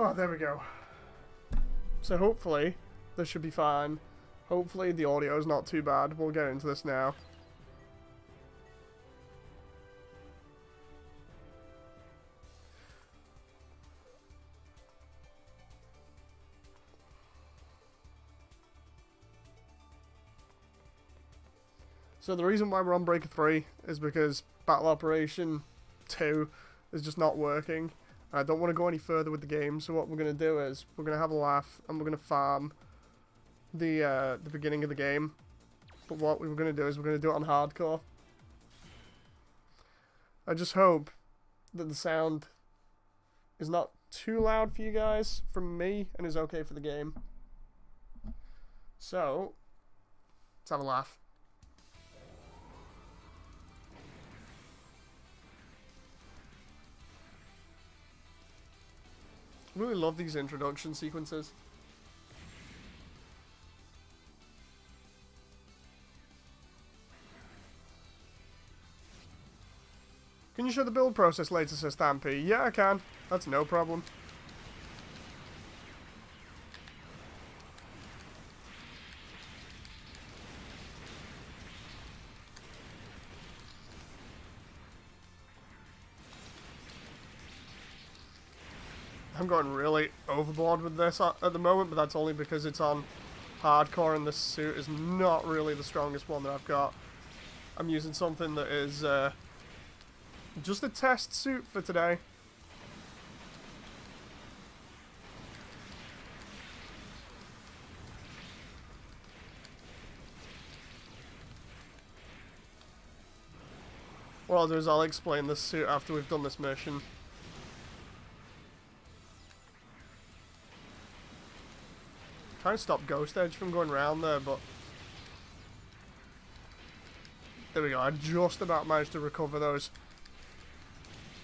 Oh, there we go. So hopefully this should be fine. Hopefully the audio is not too bad. We'll get into this now. So the reason why we're on Breaker 3 is because Battle Operation 2 is just not working. I don't want to go any further with the game, so what we're going to do is we're going to have a laugh and we're going to farm the beginning of the game. But what we were going to do is we're going to do it on hardcore. I just hope that the sound is not too loud for you guys from me and is okay for the game. So, let's have a laugh. I really love these introduction sequences. Can you show the build process later, says Stampy? Yeah, I can. That's no problem. I'm going really overboard with this at the moment, but that's only because it's on hardcore and this suit is not really the strongest one that I've got. I'm using something that is just a test suit for today. What I'll do is I'll explain this suit after we've done this mission. Trying to stop Ghost Edge from going around there, but there we go. I just about managed to recover those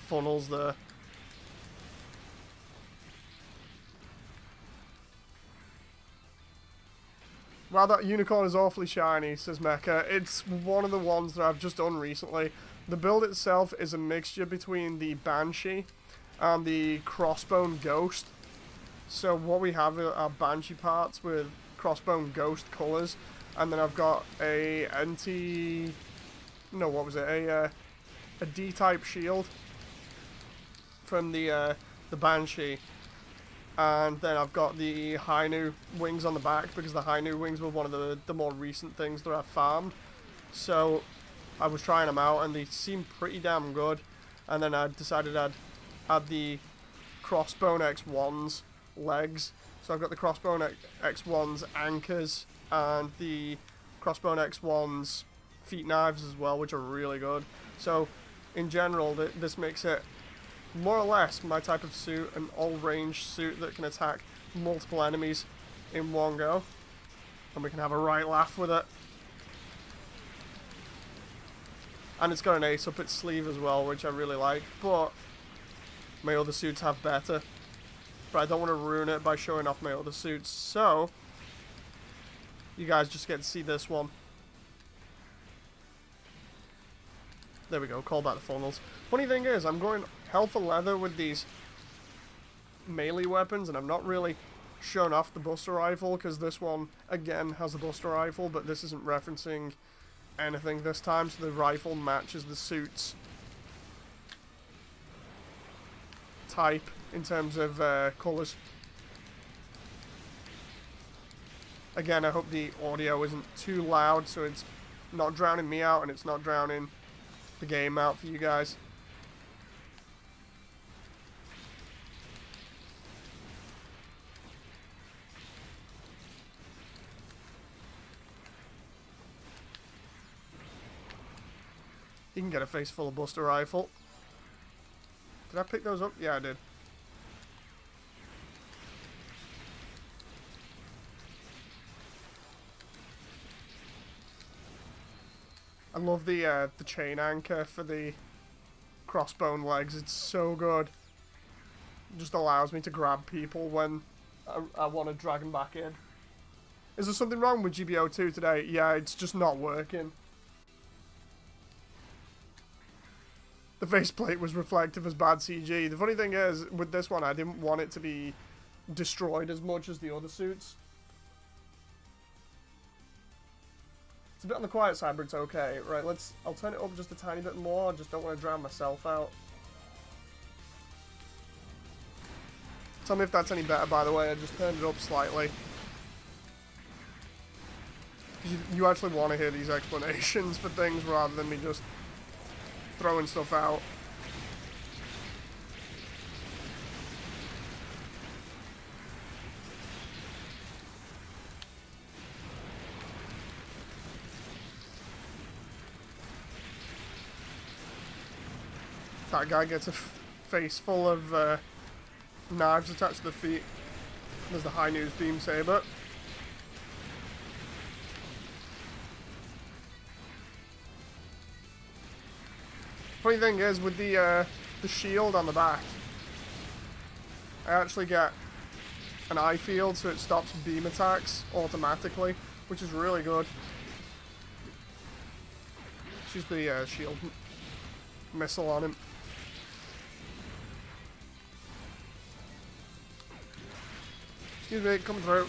funnels there. Wow, that unicorn is awfully shiny, says Mecha. It's one of the ones that I've just done recently. The build itself is a mixture between the Banshee and the Crossbone Ghost. So what we have are Banshee parts with Crossbone Ghost colours, and then I've got a a D-type shield from the Banshee, and then I've got the Hainu wings on the back because the Hainu wings were one of the more recent things that I've farmed. So I was trying them out and they seemed pretty damn good, and then I decided I'd add the Crossbone X1's legs. So I've got the Crossbone X1's anchors and the Crossbone X1's feet knives as well, which are really good. So in general, this makes it more or less my type of suit, an all-range suit that can attack multiple enemies in one go, and we can have a right laugh with it. And it's got an ace up its sleeve as well, which I really like, but my other suits have better. But I don't want to ruin it by showing off my other suits, so you guys just get to see this one. There we go, call back the funnels. Funny thing is, I'm going hell for leather with these melee weapons, and I'm not really showing off the Buster Rifle, because this one, again, has a Buster Rifle, but this isn't referencing anything this time, so the rifle matches the suit's type in terms of colours. Again, I hope the audio isn't too loud, so it's not drowning me out and it's not drowning the game out for you guys. You can get a face full of Buster Rifle. Did I pick those up? Yeah, I did. I love the chain anchor for the crossbone legs. It's so good. It just allows me to grab people when I want to drag them back in. Is there something wrong with GBO2 today? Yeah, it's just not working. the faceplate was reflective as bad CG. The funny thing is, with this one, I didn't want it to be destroyed as much as the other suits. It's a bit on the quiet side, but it's okay. Right, I'll turn it up just a tiny bit more. I just don't want to drown myself out. Tell me if that's any better, by the way. I just turned it up slightly. You actually want to hear these explanations for things rather than me just throwing stuff out. That guy gets a face full of knives attached to the feet. There's the high news beam saber. Funny thing is, with the shield on the back, I actually get an eye field, so it stops beam attacks automatically, which is really good. Let's use the shield missile on him. Excuse me, coming through.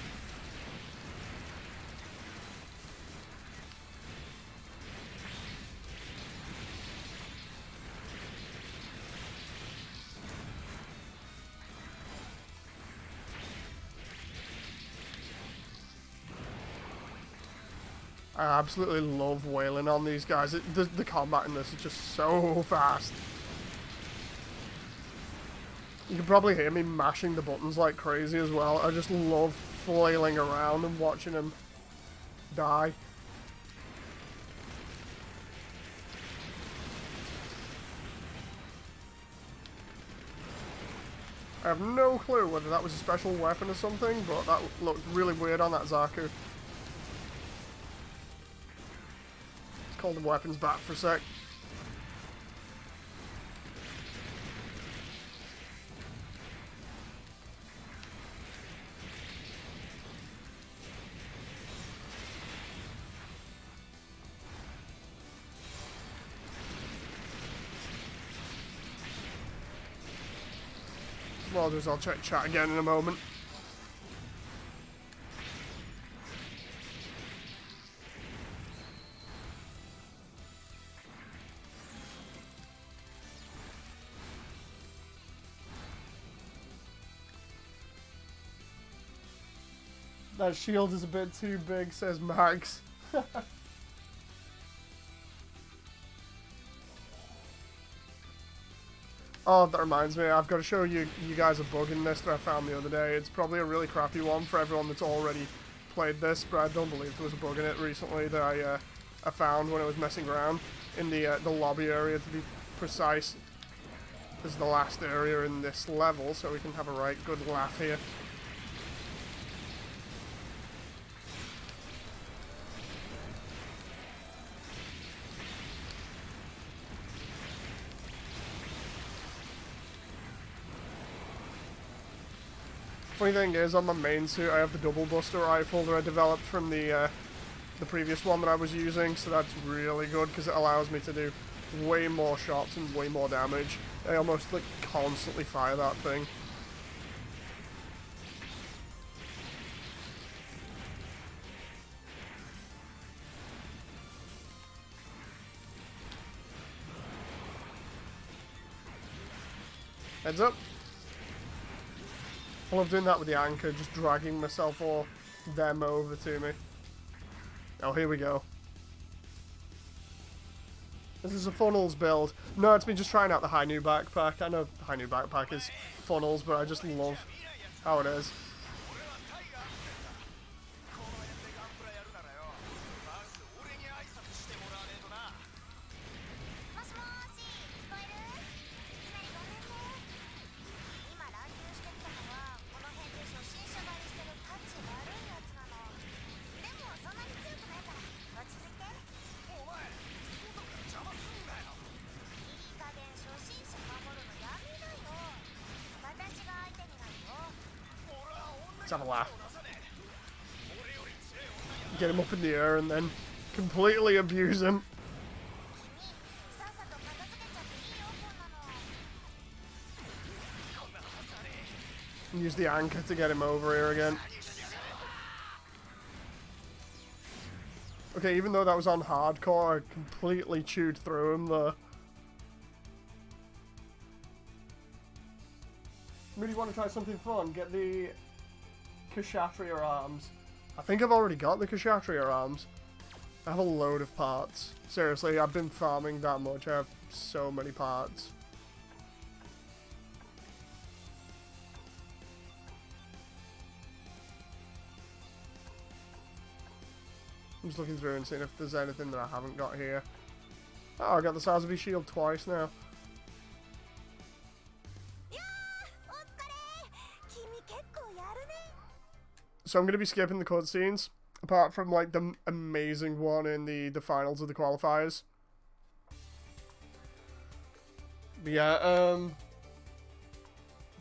I absolutely love wailing on these guys. The combat in this is just so fast. You can probably hear me mashing the buttons like crazy as well. I just love flailing around and watching them die. I have no clue whether that was a special weapon or something, but that looked really weird on that Zaku. Call the weapons back for a sec. What I'll do is I'll check chat again in a moment. That shield is a bit too big, says Max. Oh, that reminds me, I've got to show you guys a bug in this that I found the other day. It's probably a really crappy one for everyone that's already played this, but I don't believe there was a bug in it recently that I found when I was messing around in the lobby area, to be precise. This is the last area in this level, so we can have a right good laugh here. Funny thing is, on my main suit, I have the double buster rifle that I developed from the previous one that I was using, so that's really good because it allows me to do way more shots and way more damage. I almost like constantly fire that thing. Heads up. I love doing that with the anchor, just dragging myself or them over to me. Oh, here we go. This is a funnels build. No, it's me just trying out the high new backpack. I know the high new backpack is funnels, but I just love how it is. Let's have a laugh. Get him up in the air and then completely abuse him. Use the anchor to get him over here again. Okay, even though that was on hardcore, I completely chewed through him there. Really want to try something fun? Get the Kshatriya arms. I think I've already got the Kshatriya arms. I have a load of parts. Seriously, I've been farming that much. I have so many parts. I'm just looking through and seeing if there's anything that I haven't got here. Oh, I got the Sazabi shield twice now. So I'm going to be skipping the cutscenes, apart from like the amazing one in the finals of the qualifiers. But yeah,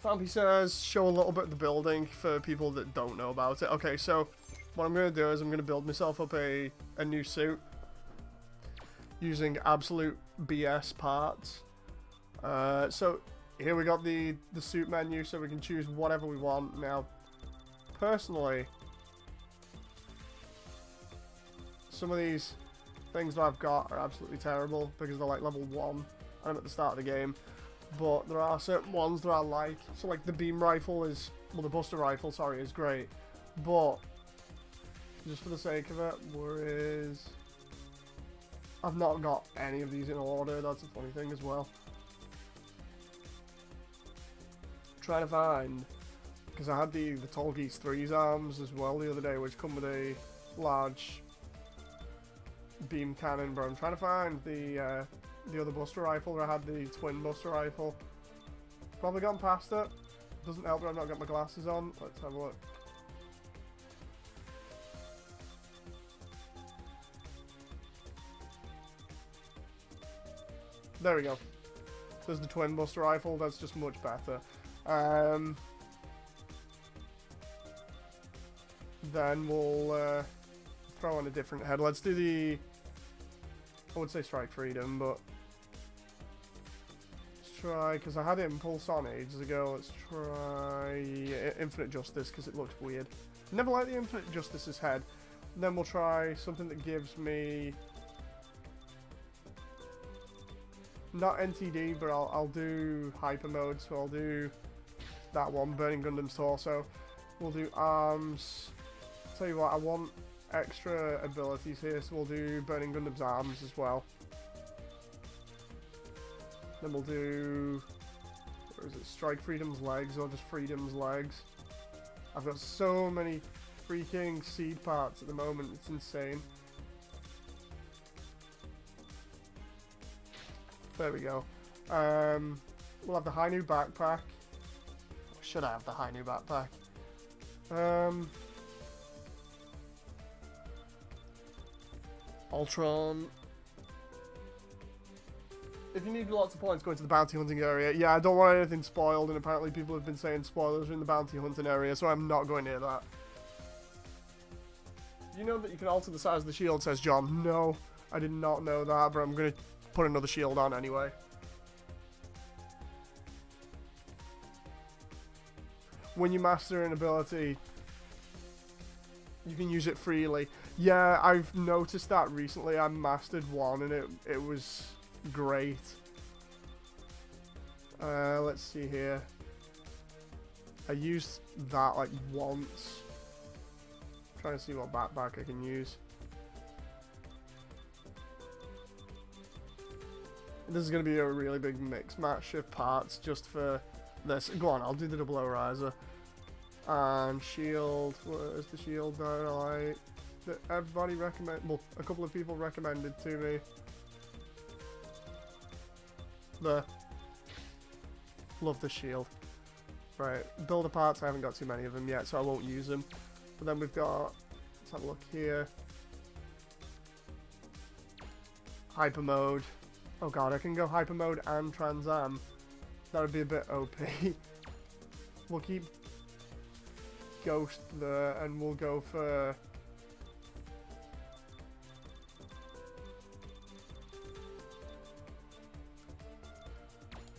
Fampi says show a little bit of the building for people that don't know about it. Okay, so what I'm going to do is I'm going to build myself up a new suit using absolute BS parts. So here we got the suit menu, so we can choose whatever we want. Now, personally, some of these things that I've got are absolutely terrible because they're like level 1 and I'm at the start of the game. But there are certain ones that I like. So like the beam rifle is, well, the buster rifle, sorry, is great. But just for the sake of it, where is... I've not got any of these in order, that's a funny thing as well. Trying to find, because I had the Tolkis 3's arms as well the other day, which come with a large beam cannon, but I'm trying to find the other buster rifle where I had the twin buster rifle. Probably gone past it. Doesn't help that I've not got my glasses on. Let's have a look. There we go. There's the twin buster rifle. That's just much better. Then we'll throw on a different head. Let's do the... I would say Strike Freedom, but... Let's try... Because I had Impulse on ages ago. Let's try Infinite Justice, because it looks weird. Never liked the Infinite Justice's head. And then we'll try something that gives me... Not NTD, but I'll do Hyper Mode, so I'll do that one, Burning Gundam's Torso. We'll do Arms. Tell you what, I want extra abilities here, so we'll do Burning Gundam's Arms as well. Then we'll do... Where is it? Strike Freedom's Legs, or just Freedom's Legs. I've got so many freaking seed parts at the moment, it's insane. There we go. We'll have the high new backpack. Or should I have the high new backpack? Ultron. If you need lots of points, go into the bounty hunting area. Yeah, I don't want anything spoiled, and apparently people have been saying spoilers are in the bounty hunting area, so I'm not going near that. You know that you can alter the size of the shield, says John. No, I did not know that, but I'm going to put another shield on anyway. When you master an ability, you can use it freely. Yeah, I've noticed that recently. I mastered one and it was great. Let's see here. I used that like once. I'm trying to see what backpack I can use. This is going to be a really big mix match of parts just for this. Go on, I'll do the double O riser. And shield, where's the shield that I like? That everybody recommend, well, a couple of people recommended to me. There. Love the shield. Right, builder parts, I haven't got too many of them yet, so I won't use them. But then we've got, let's have a look here. Hyper mode. Oh god, I can go hyper mode and Trans Am. That would be a bit OP. We'll keep Ghost there, and we'll go for...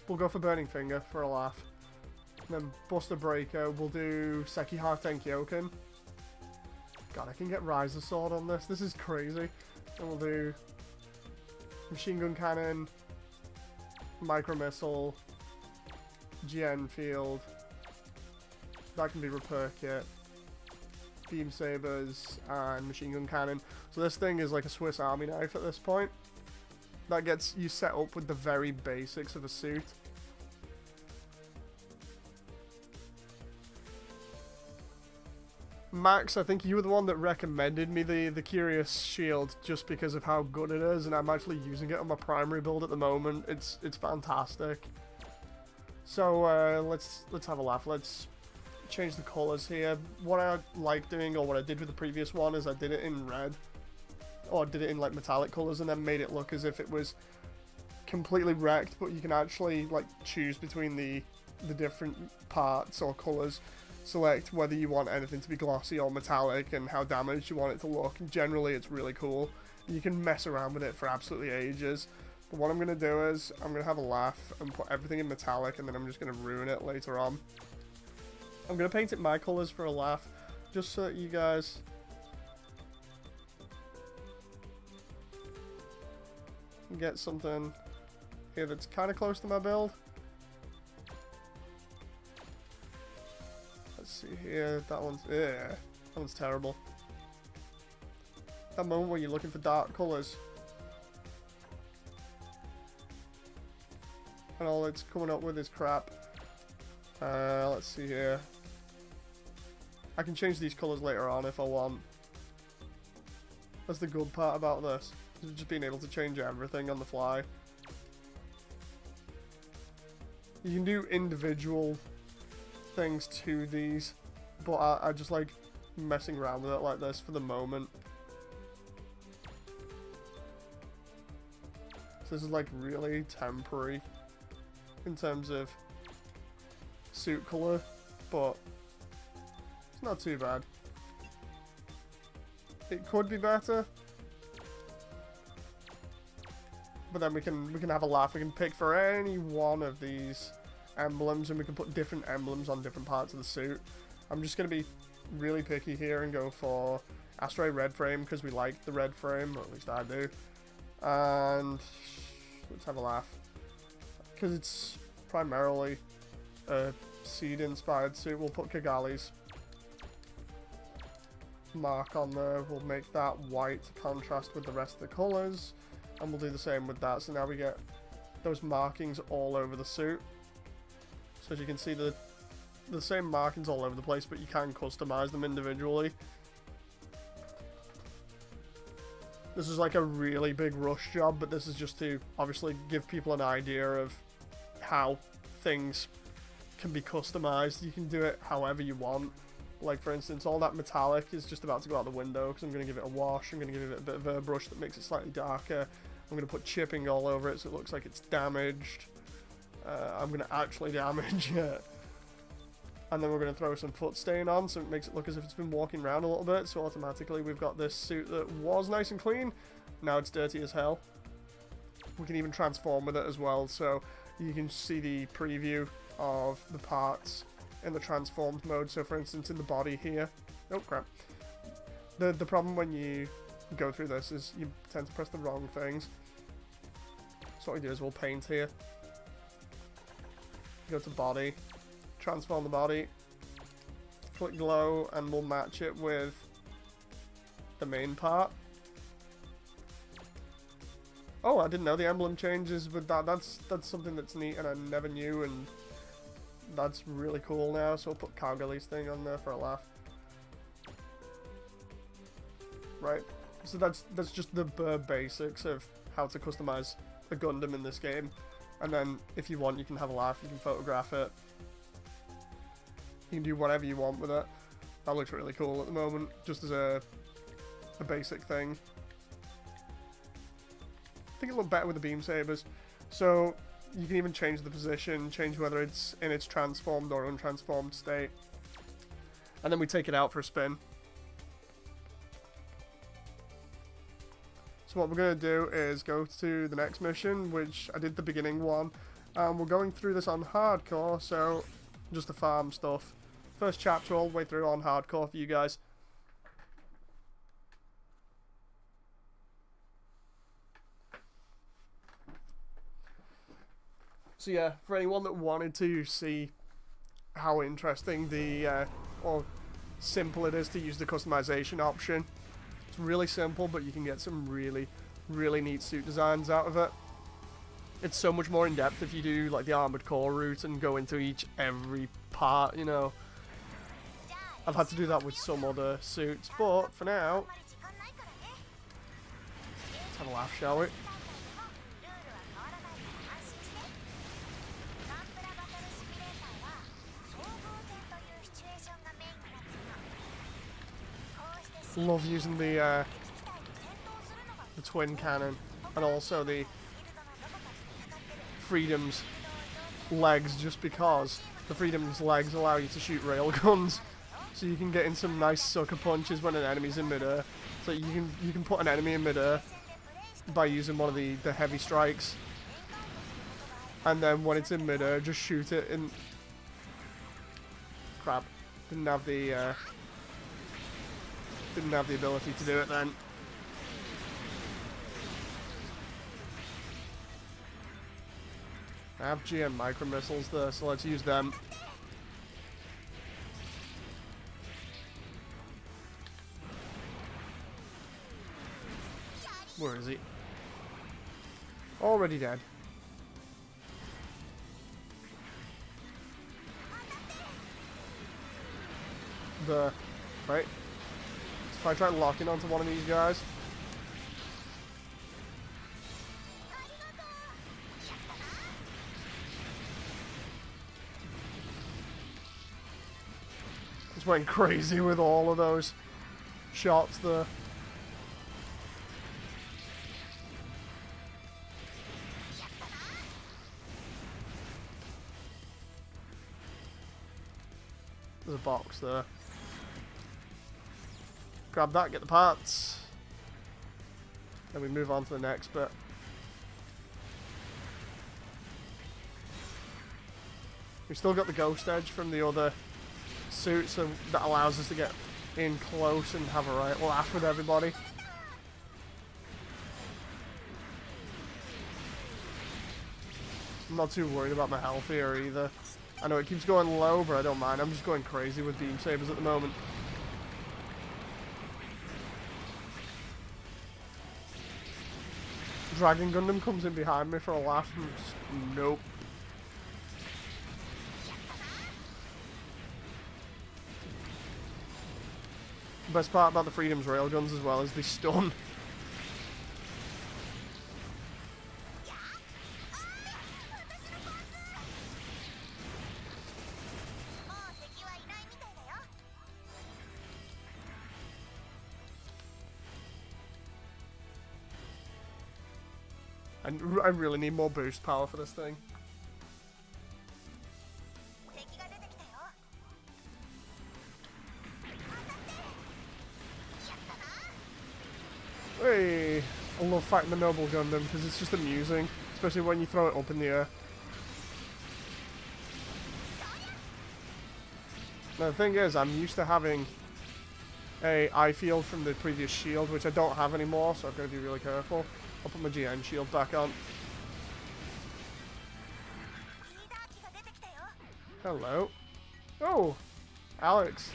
We'll go for Burning Finger for a laugh. And then Buster Breaker, we'll do Sekihara Tenkyoken. God, I can get Riser Sword on this. This is crazy. And we'll do Machine Gun Cannon, Micro Missile, GN Field. That can be Repair Kit. Beam Sabers, and Machine Gun Cannon. So this thing is like a Swiss Army knife at this point. That gets you set up with the very basics of a suit. Max, I think you were the one that recommended me the Curious Shield just because of how good it is, and I'm actually using it on my primary build at the moment. It's fantastic. So let's have a laugh. Let's change the colors here. What I like doing, or what I did with the previous one, is I did it in red, or I did it in like metallic colors, and then made it look as if it was completely wrecked. But you can actually like choose between the different parts or colors. Select whether you want anything to be glossy or metallic and how damaged you want it to look. And generally it's really cool. You can mess around with it for absolutely ages. But what I'm going to do is I'm going to have a laugh and put everything in metallic, and then I'm just going to ruin it later on. I'm going to paint it my colors for a laugh, just so that you guys can get something here that's kind of close to my build. Let's see here, that one's terrible. That moment where you're looking for dark colours. And all it's coming up with is crap. Let's see here. I can change these colours later on if I want. That's the good part about this. Just being able to change everything on the fly. You can do individual things to these, but I just like messing around with it like this for the moment. So this is like really temporary in terms of suit color, but it's not too bad. It could be better, but then we can have a laugh. We can pick for any one of these emblems, and we can put different emblems on different parts of the suit. I'm just going to be really picky here and go for Astray red frame because we like the red frame, or at least I do. And let's have a laugh because it's primarily a seed inspired suit. We'll put Kigali's mark on there. We'll make that white to contrast with the rest of the colors, and we'll do the same with that. So now we get those markings all over the suit. So as you can see, the same markings all over the place, but you can customize them individually. This is like a really big rush job, but this is just to obviously give people an idea of how things can be customized. You can do it however you want. Like for instance, all that metallic is just about to go out the window because I'm going to give it a wash. I'm going to give it a bit of airbrush that makes it slightly darker. I'm going to put chipping all over it so it looks like it's damaged. I'm going to actually damage it. And then we're going to throw some foot stain on so it makes it look as if it's been walking around a little bit. So automatically we've got this suit that was nice and clean. Now it's dirty as hell. We can even transform with it as well. So you can see the preview of the parts in the transformed mode. So for instance in the body here. Oh crap. The problem when you go through this is you tend to press the wrong things. So what we do is we'll paint here. Go to body, transform the body, click glow, and we'll match it with the main part. Oh, I didn't know the emblem changes, but that's something that's neat and I never knew, and that's really cool now. So we'll put Kagali's thing on there for a laugh. Right, so that's just the basics of how to customize a Gundam in this game. And then, if you want, you can have a laugh, you can photograph it. You can do whatever you want with it. That looks really cool at the moment, just as a basic thing. I think it'll look better with the beam sabers. So, you can even change the position, change whether it's in its transformed or untransformed state. And then we take it out for a spin. So what we're going to do is go to the next mission, which I did the beginning one. We're going through this on hardcore, so just the farm stuff. First chapter all the way through on hardcore for you guys. So yeah, for anyone that wanted to see how interesting the, or simple it is to use the customization option, it's really simple, but you can get some really, really neat suit designs out of it. It's so much more in depth if you do like the armored core route and go into every part, you know. I've had to do that with some other suits, but for now, let's have a laugh, shall we? Love using the twin cannon and also the Freedom's legs, just because the Freedom's legs allow you to shoot railguns, so you can get in some nice sucker punches when an enemy's in midair. So you can put an enemy in midair by using one of the heavy strikes, and then when it's in midair, just shoot it in. Crap! Didn't have the ability to do it then. I have GM micro missiles there, so let's use them. Where is he? Already dead. Right. So if I try locking onto one of these guys. Just went crazy with all of those shots there. There's a box there. Grab that, get the parts. Then we move on to the next bit. We've still got the ghost edge from the other suit, so that allows us to get in close and have a right laugh with everybody. I'm not too worried about my health here either. I know it keeps going low, but I don't mind. I'm just going crazy with beam sabers at the moment. Dragon Gundam comes in behind me for a laugh. And just, nope. The best part about the Freedom's railguns as well is they stun. And I really need more boost power for this thing. Hey, I love fighting the Noble Gundam because it's just amusing, especially when you throw it up in the air. Now the thing is, I'm used to having a eye field from the previous shield, which I don't have anymore, so I've got to be really careful. I'll put my GN shield back on. Hello. Oh, Alex.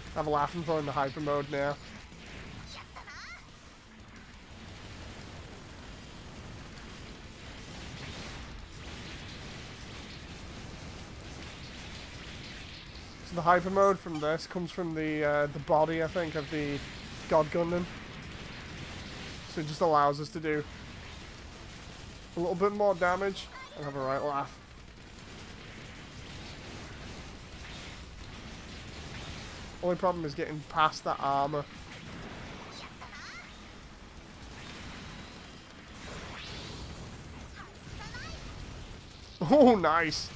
I have a laughing for in the hyper mode now. So the hyper mode from this comes from the body, I think, of the God Gundam. So it just allows us to do a little bit more damage and have a right laugh. Only problem is getting past that armor. Oh, nice.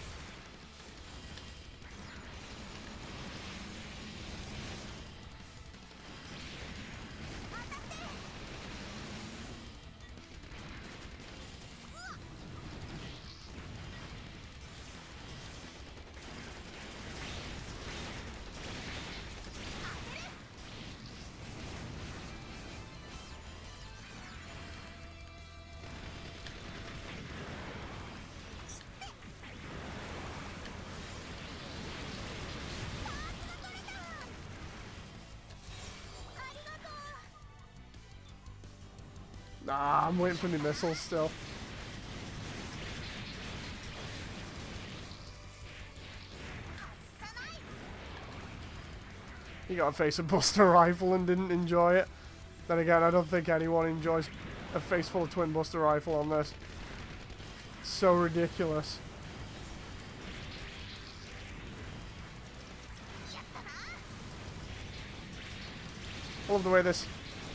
Nah, I'm waiting for my missiles still. You gotta face a Buster Rifle and didn't enjoy it. Then again, I don't think anyone enjoys a face full of Twin Buster Rifle on this. It's so ridiculous. I love the way this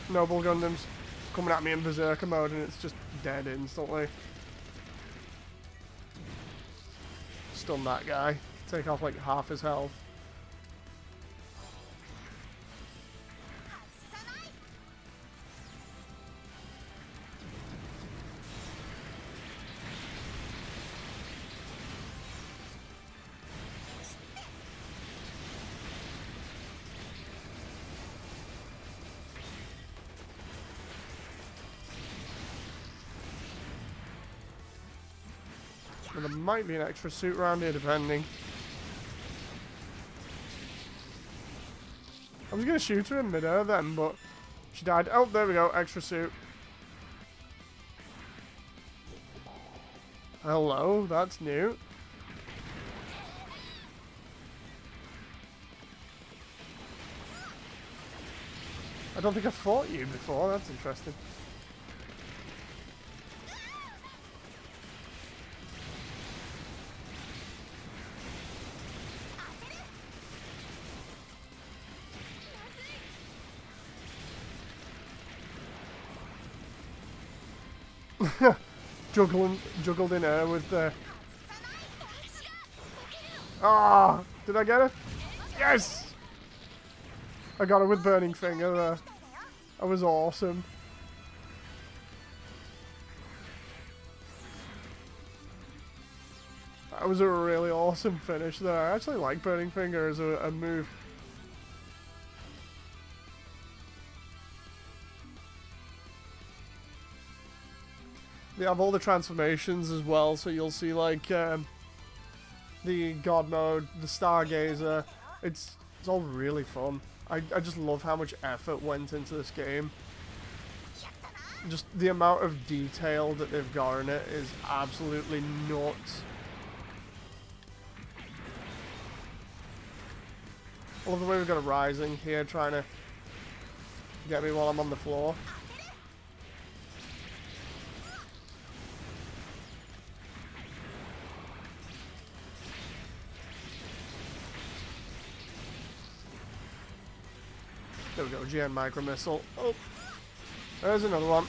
Noble Gundam's coming at me in Berserker mode and it's just dead instantly. Stun that guy. Take off like half his health. And there might be an extra suit around here, depending. I was going to shoot her in mid-air then, but she died. Oh, there we go. Extra suit. Hello, that's new. I don't think I fought you before. That's interesting. Juggled in air with the... Ah! Did I get it? Yes! I got it with Burning Finger there. That was awesome. That was a really awesome finish there. I actually like Burning Finger as a move. They have all the transformations as well, so you'll see like the God Mode, the Stargazer. It's all really fun. I just love how much effort went into this game. Just the amount of detail that they've got in it is absolutely nuts. I love the way we've got a Rising here trying to get me while I'm on the floor. There we go, GN Micro Missile. Oh, there's another one.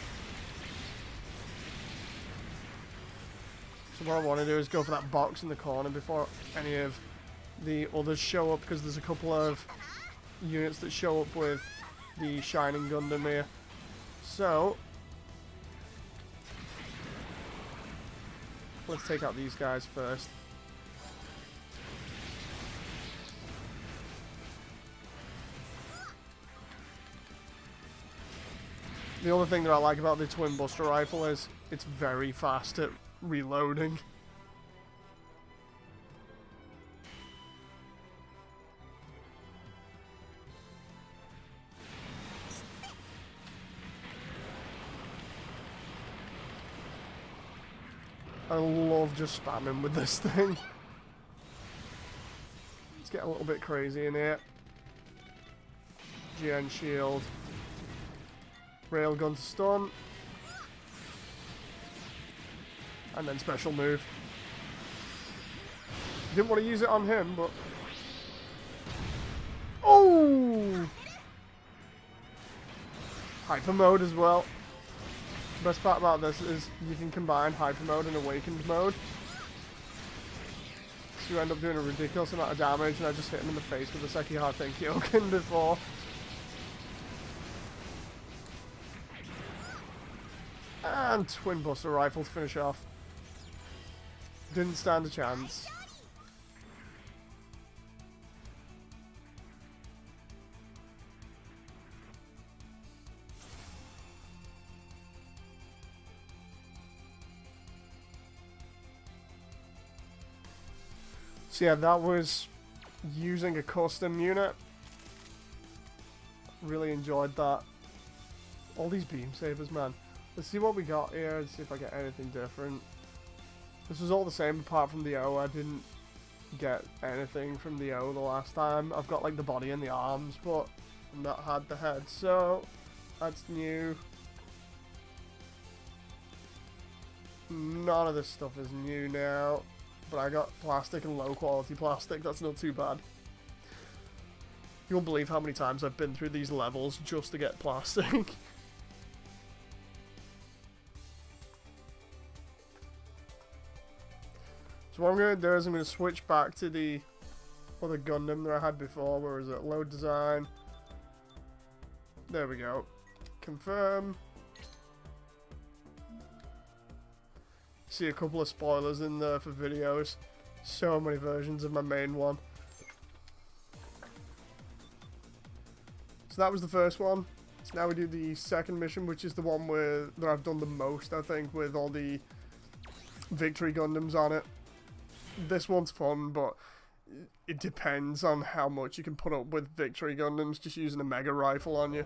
So what I want to do is go for that box in the corner before any of the others show up, because there's a couple of units that show up with the Shining Gundam here. So, let's take out these guys first. The other thing that I like about the Twin Buster Rifle is it's very fast at reloading. I love just spamming with this thing. Let's get a little bit crazy in here. GN Shield. Railgun to stun. And then special move. Didn't want to use it on him, but... Oh! Hyper mode as well. The best part about this is you can combine hyper mode and awakened mode. So you end up doing a ridiculous amount of damage, and I just hit him in the face with a Sekihara Tenkyoken before. And Twin Buster Rifle to finish off. Didn't stand a chance. So yeah, that was using a custom unit. Really enjoyed that. All these beam sabers, man. Let's see what we got here and see if I get anything different. This was all the same apart from the O. I didn't get anything from the O the last time. I've got like the body and the arms, but I've not had the head. So that's new. None of this stuff is new now. But I got plastic and low quality plastic. That's not too bad. You won't believe how many times I've been through these levels just to get plastic. So what I'm going to do is I'm going to switch back to the other Gundam that I had before. Where is it? Load design. There we go. Confirm. See a couple of spoilers in there for videos. So many versions of my main one. So that was the first one. So now we do the second mission, which is the one that I've done the most, I think, with all the Victory Gundams on it. This one's fun, but it depends on how much you can put up with Victory Gundams just using a Mega Rifle on you.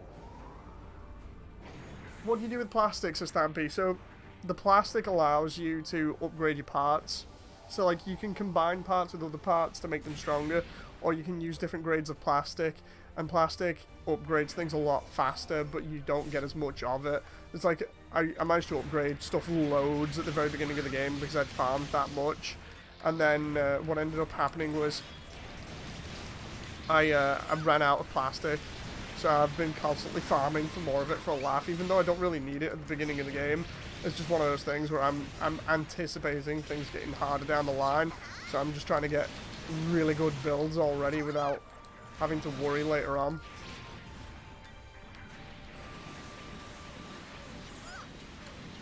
What do you do with plastic, so Stampy? So the plastic allows you to upgrade your parts. So like you can combine parts with other parts to make them stronger, or you can use different grades of plastic, and plastic upgrades things a lot faster, but you don't get as much of it. It's like I managed to upgrade stuff loads at the very beginning of the game because I'd farmed that much, and then what ended up happening was I ran out of plastic, so I've been constantly farming for more of it for a laugh, even though I don't really need it at the beginning of the game. It's just one of those things where I'm anticipating things getting harder down the line, so I'm just trying to get really good builds already without having to worry later on.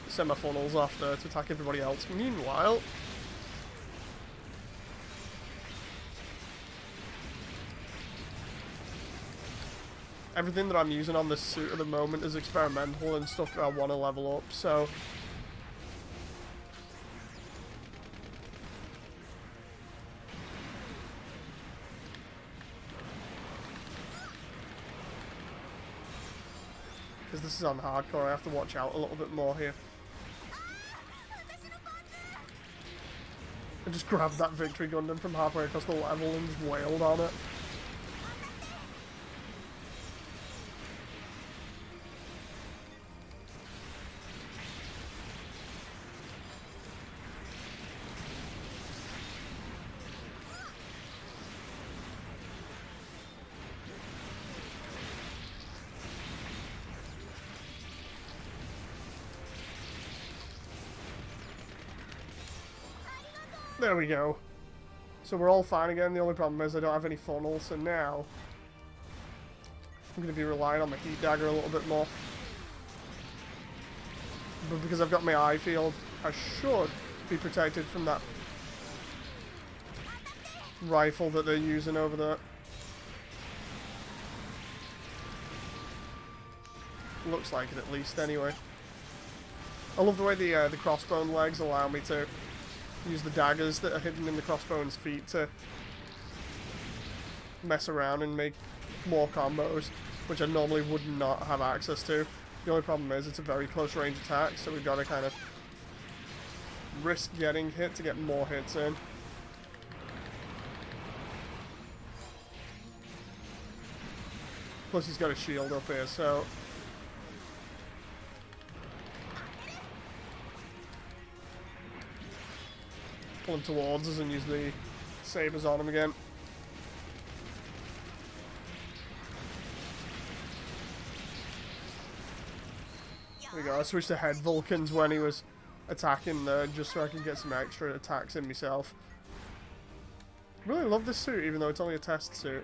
Send my funnels off there to attack everybody else. Meanwhile, everything that I'm using on this suit at the moment is experimental and stuff that I want to level up, so because this is on hardcore, I have to watch out a little bit more here. I just grabbed that Victory Gundam from halfway across the level and just wailed on it. There we go. So we're all fine again. The only problem is I don't have any funnels, so now I'm going to be relying on the heat dagger a little bit more. But because I've got my eye field, I should be protected from that rifle that they're using over there. Looks like it, at least, anyway. I love the way the crossbone legs allow me to use the daggers that are hidden in the crossbone's feet to mess around and make more combos, which I normally would not have access to. The only problem is it's a very close range attack, so we've got to kind of risk getting hit to get more hits in. Plus he's got a shield up here, so pull him towards us and use the sabers on him again. There we go, I switched to head Vulcans when he was attacking there, just so I can get some extra attacks in myself. Really love this suit, even though it's only a test suit.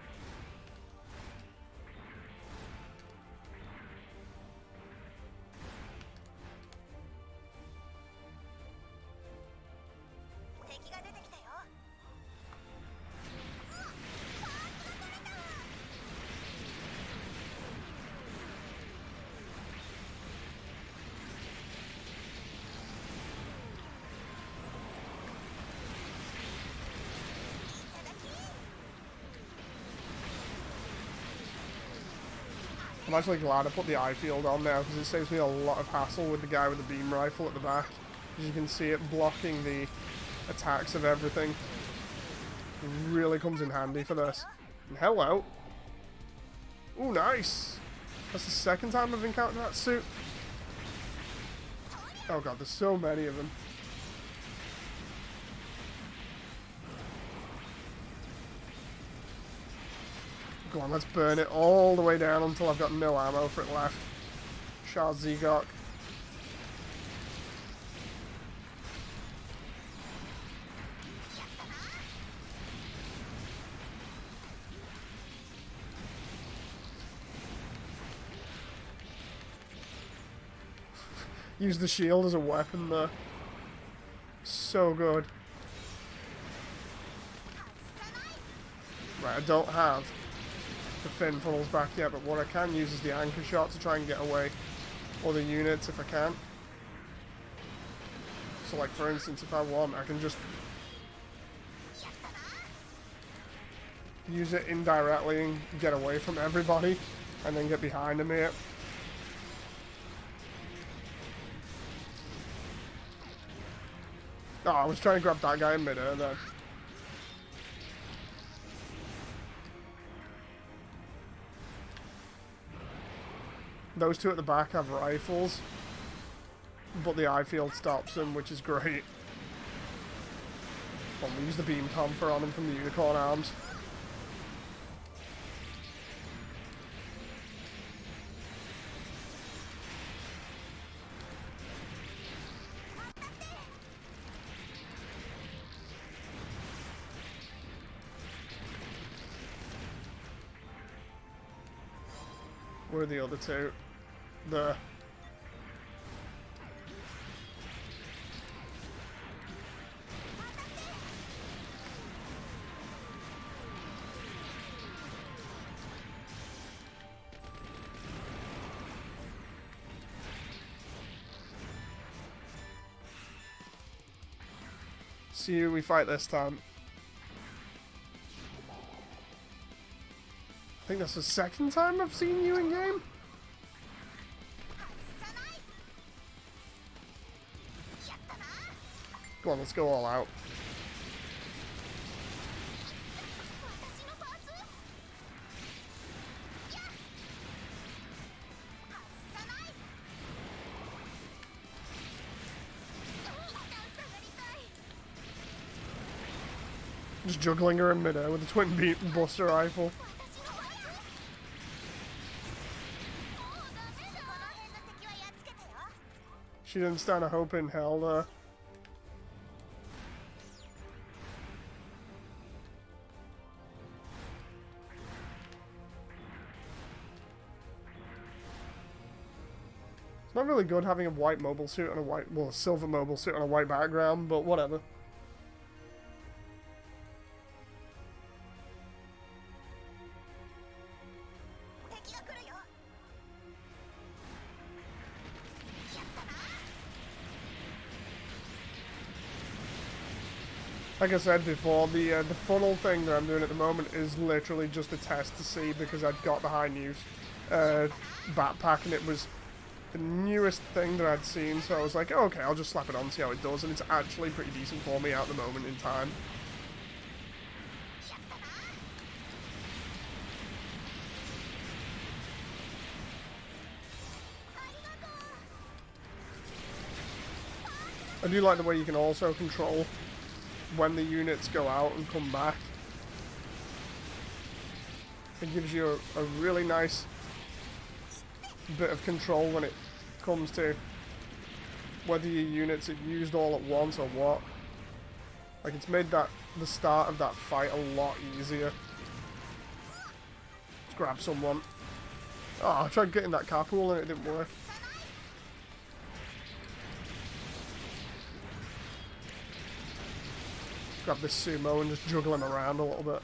I'm actually glad I put the eye field on now because it saves me a lot of hassle with the guy with the beam rifle at the back. As you can see, it blocking the attacks of everything. It really comes in handy for this. And hello. Ooh, nice. That's the second time I've encountered that suit. Oh god, there's so many of them. Go on, let's burn it all the way down until I've got no ammo for it left. Shard Zegok. Use the shield as a weapon there. So good. Right, I don't have the fin funnels back yet, but what I can use is the anchor shot to try and get away other units if I can. So like for instance, if I want, I can just use it indirectly and get away from everybody and then get behind them here. Oh, I was trying to grab that guy in midair then. Those two at the back have rifles, but the eye field stops them, which is great. Well, we use the beam tomfer on them from the unicorn arms. Where are the other two? There. See who we fight this time. I think that's the second time I've seen you in game. Come on, let's go all out. Just juggling her in midair with a twin beam buster rifle. She didn't stand a hope in hell there. It's not really good having a white mobile suit on a white, well, a silver mobile suit on a white background, but whatever. Like I said before, the funnel thing that I'm doing at the moment is literally just a test to see because I'd got the high news backpack and it was the newest thing that I'd seen, so I was like, oh, okay, I'll just slap it on, see how it does, and it's actually pretty decent for me at the moment in time. I do like the way you can also control when the units go out and come back. It gives you a really nice bit of control when it comes to whether your units are used all at once or what. Like, it's made that the start of that fight a lot easier. Let's grab someone. Oh, I tried getting that carpool and it didn't work. Grab this sumo and just juggle him around a little bit.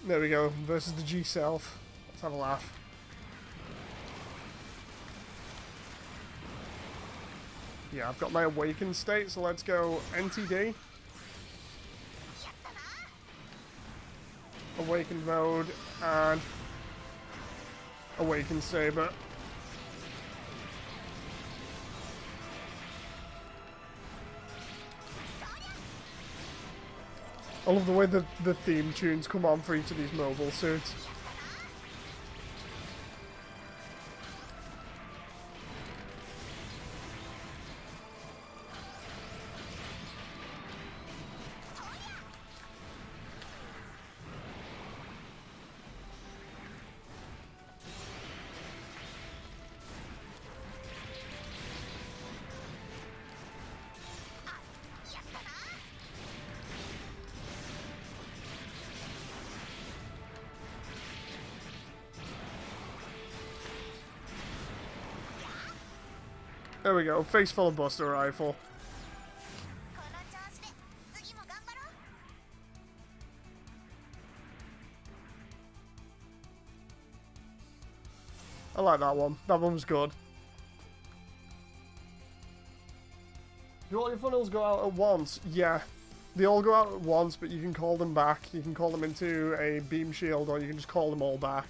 There we go, versus the G-Self. Let's have a laugh. Yeah, I've got my awakened state, so let's go NTD. Awakened mode, and awakened saber. I love the way the theme tunes come on for each of these mobile suits. There we go, face full of Buster Rifle. I like that one. That one was good. Do all your funnels go out at once? Yeah. They all go out at once, but you can call them back. You can call them into a beam shield, or you can just call them all back.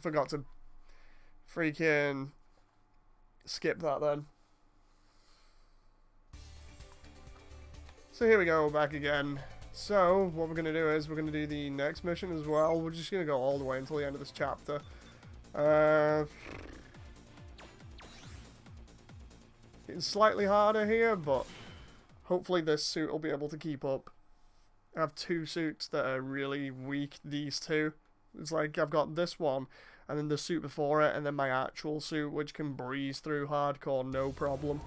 Forgot to freaking skip that then. So here we go, back again. So what we're going to do is we're going to do the next mission as well. We're just going to go all the way until the end of this chapter. It's slightly harder here, but hopefully this suit will be able to keep up. I have two suits that are really weak, these two. It's like I've got this one, and then the suit before it, and then my actual suit, which can breeze through hardcore, no problem.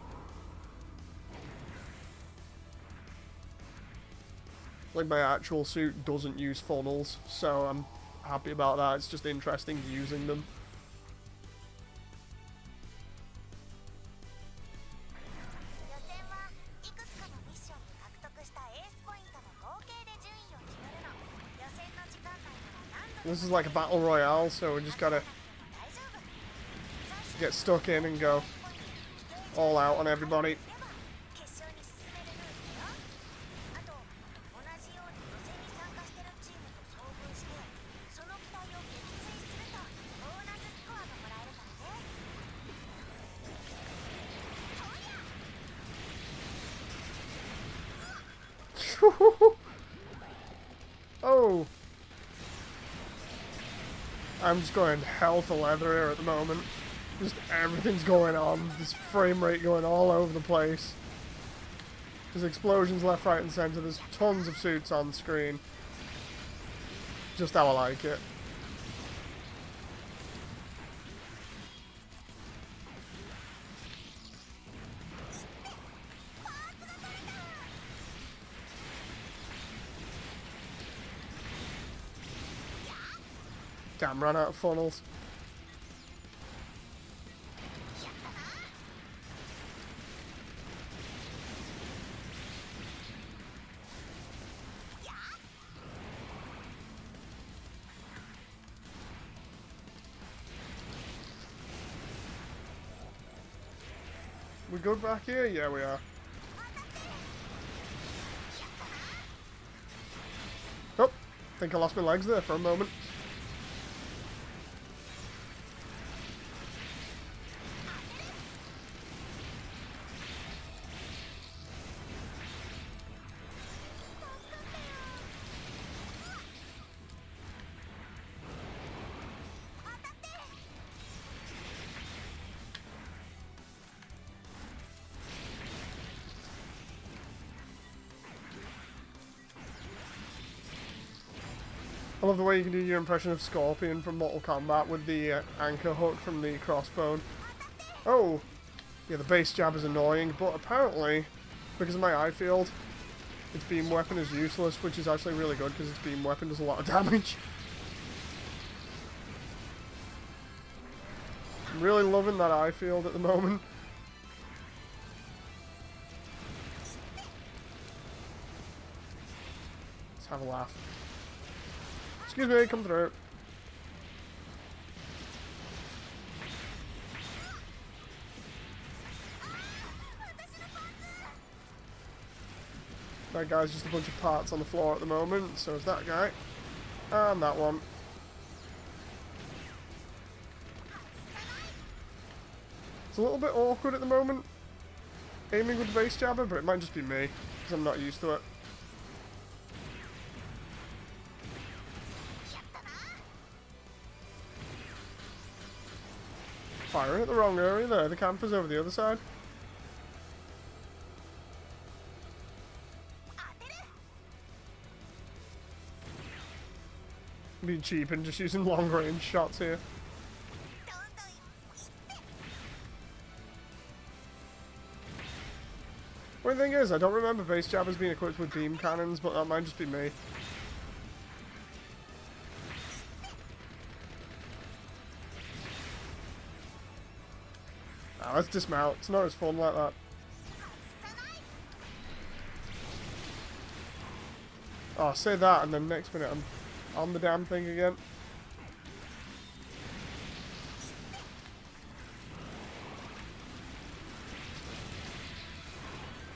Like, my actual suit doesn't use funnels, so I'm happy about that. It's just interesting using them. This is like a battle royale, so we just gotta get stuck in and go all out on everybody. Oh! I'm just going hell for leather here at the moment. Just everything's going on. This frame rate going all over the place. There's explosions left, right, and center. There's tons of suits on screen. Just how I like it. Damn, ran out of funnels. We good back here? Yeah, we are. Oh, think I lost my legs there for a moment. I love the way you can do your impression of Scorpion from Mortal Kombat with the anchor hook from the crossbone. Oh! Yeah, the base jab is annoying, but apparently, because of my eye field, its beam weapon is useless, which is actually really good because its beam weapon does a lot of damage. I'm really loving that eye field at the moment. Let's have a laugh. Excuse me, come through. That guy's just a bunch of parts on the floor at the moment, so is that guy. And that one. It's a little bit awkward at the moment, aiming with the base jabber, but it might just be me, because I'm not used to it. Firing at the wrong area there, the campers over the other side. Being cheap and just using long range shots here. One thing is, I don't remember base jabbers being equipped with beam cannons, but that might just be me. Ah, let's dismount. It's not as fun like that. Oh, say that, and then next minute I'm on the damn thing again.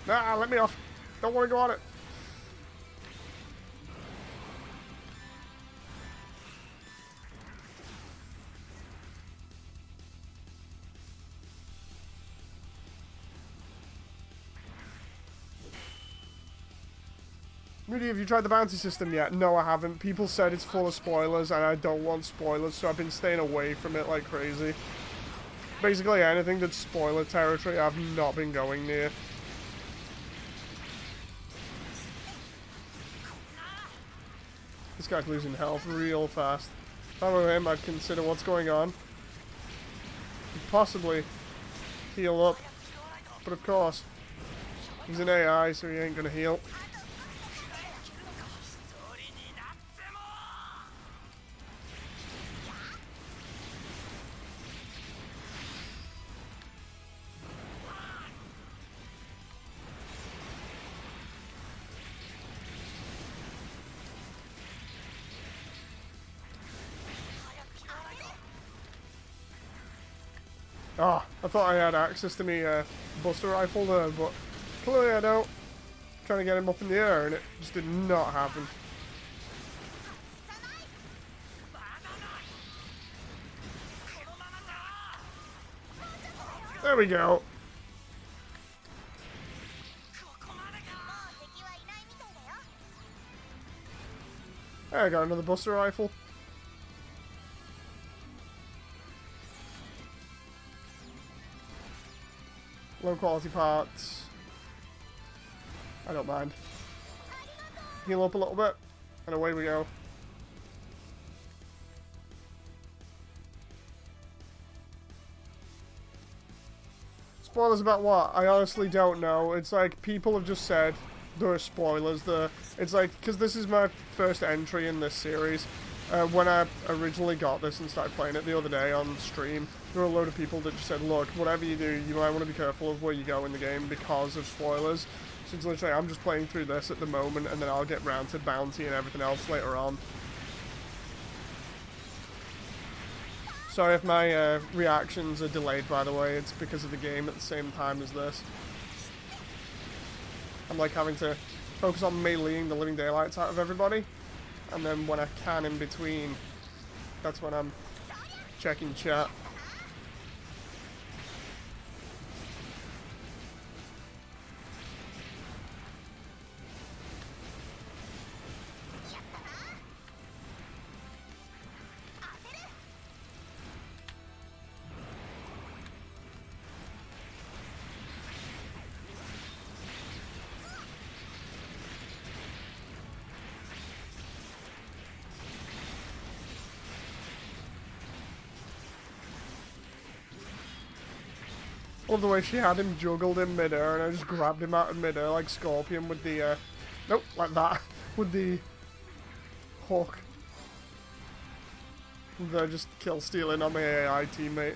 Nah, let me off. Don't want to go on it. Rudy, have you tried the bounty system yet? No, I haven't. People said it's full of spoilers, and I don't want spoilers, so I've been staying away from it like crazy. Basically, anything that's spoiler territory, I've not been going near. This guy's losing health real fast. If I were him, I'd consider what's going on. Could possibly heal up. But of course, he's an AI, so he ain't gonna heal. Oh, I thought I had access to me buster rifle there, but clearly I don't. I'm trying to get him up in the air and it just did not happen. There we go. There, I got another buster rifle. Low quality parts. I don't mind. Heal up a little bit, and away we go. Spoilers about what? I honestly don't know. It's like people have just said there are spoilers there. It's like, because this is my first entry in this series. When I originally got this and started playing it the other day on stream, there were a load of people that just said, look, whatever you do, you might want to be careful of where you go in the game because of spoilers. So it's literally, I'm just playing through this at the moment, and then I'll get round to bounty and everything else later on. Sorry if my reactions are delayed, by the way. It's because of the game at the same time as this. I'm like having to focus on meleeing the living daylights out of everybody. And then when I can in between, that's when I'm checking chat. love the way she had him juggled in midair, and I just grabbed him out of midair like Scorpion with the, nope, like that, with the hook. They're just kill stealing on my AI teammate.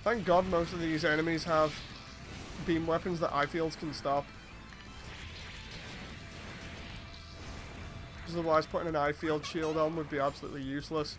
Thank God most of these enemies have beam weapons that eye fields can stop. Because otherwise putting an eye field shield on would be absolutely useless.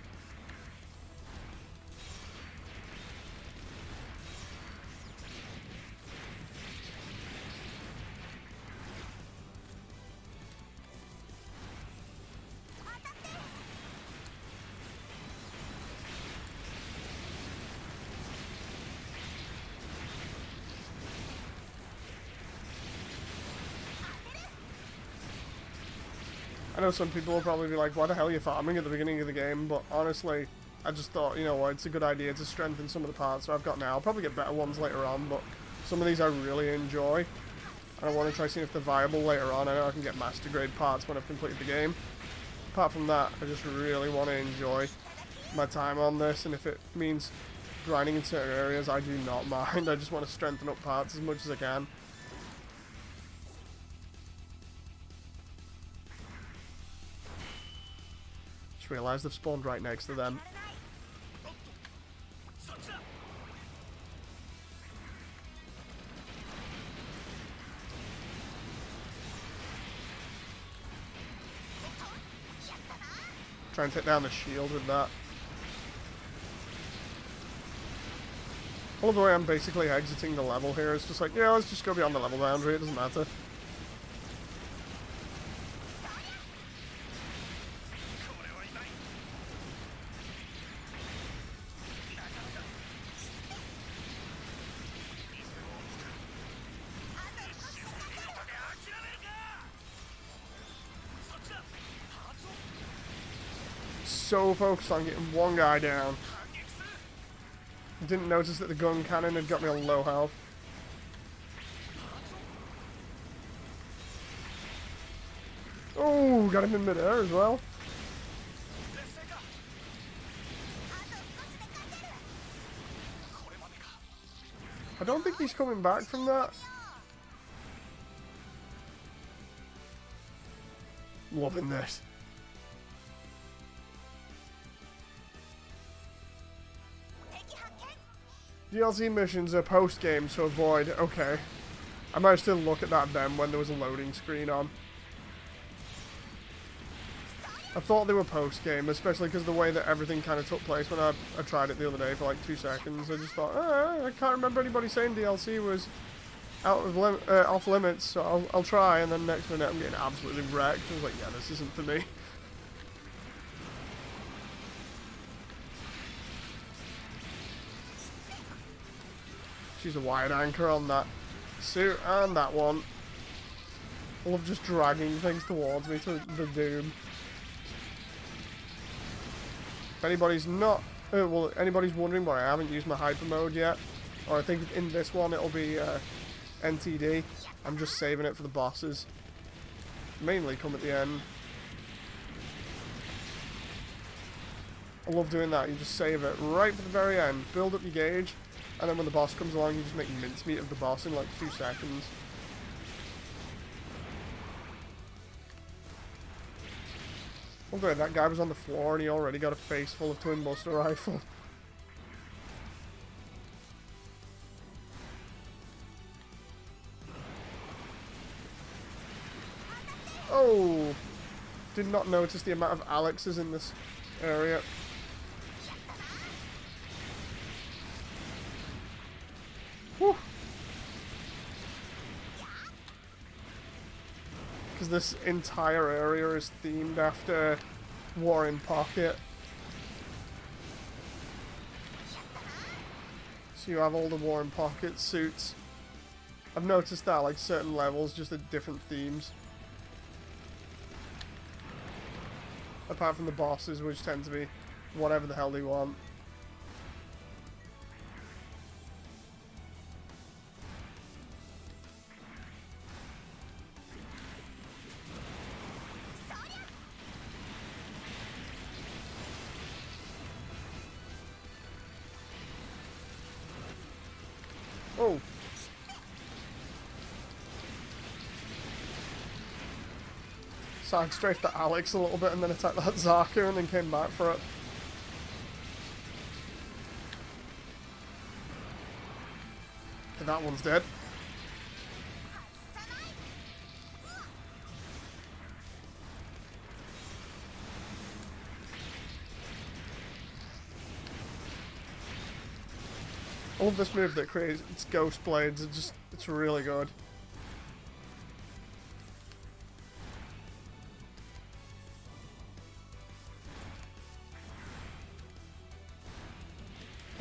I know some people will probably be like, why the hell are you farming at the beginning of the game? But honestly, I just thought, you know what, it's a good idea to strengthen some of the parts that I've got now. I'll probably get better ones later on, but some of these I really enjoy. And I want to try seeing if they're viable later on. I know I can get master grade parts when I've completed the game. Apart from that, I just really want to enjoy my time on this, and if it means grinding in certain areas, I do not mind. I just want to strengthen up parts as much as I can. Just realised I've spawned right next to them. Try and take down the shield with that. I love the way I'm basically exiting the level here. It's just like, yeah, let's just go beyond the level boundary, it doesn't matter. So focused on getting one guy down. Didn't notice that the gun cannon had got me on low health. Oh, got him in midair as well. I don't think he's coming back from that. Loving this. DLC missions are post-game, so avoid. Okay. I might still look at that then when there was a loading screen on. I thought they were post-game, especially because the way that everything kind of took place when I tried it the other day for like 2 seconds. I just thought, I can't remember anybody saying DLC was off limits, so I'll try, and then next minute I'm getting absolutely wrecked. I was like, yeah, this isn't for me. She's a wide anchor on that suit and that one. I love just dragging things towards me to the doom. If anybody's anybody's wondering why I haven't used my hyper mode yet, or I think in this one it'll be NTD. I'm just saving it for the bosses. Mainly come at the end. I love doing that. You just save it right for the very end. Build up your gauge. And then when the boss comes along, you just make mincemeat of the boss in like 2 seconds. Although that guy was on the floor and he already got a face full of twin buster rifle. Oh! Did not notice the amount of Alexes in this area. Because this entire area is themed after War in Pocket. So you have all the War in Pocket suits. I've noticed that, like, certain levels just had different themes. Apart from the bosses, which tend to be whatever the hell they want. Oh. Side strafed at Alex a little bit and then attacked that Zaku and then came back for it. Okay, that one's dead. I love this move that creates its ghost blades. It's really good.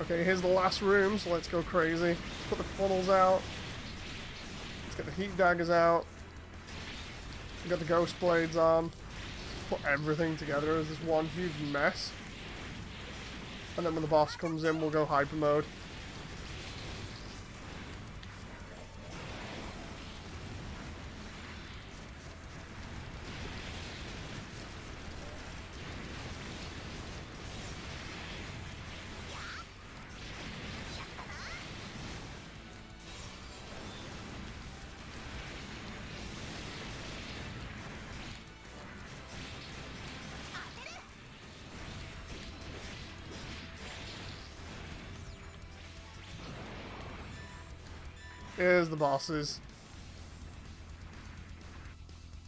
Okay, here's the last room, so let's go crazy. Let's put the funnels out. Let's get the heat daggers out. We've got the ghost blades on. Let's put everything together as this one huge mess. And then when the boss comes in, we'll go hyper mode. Here's the bosses.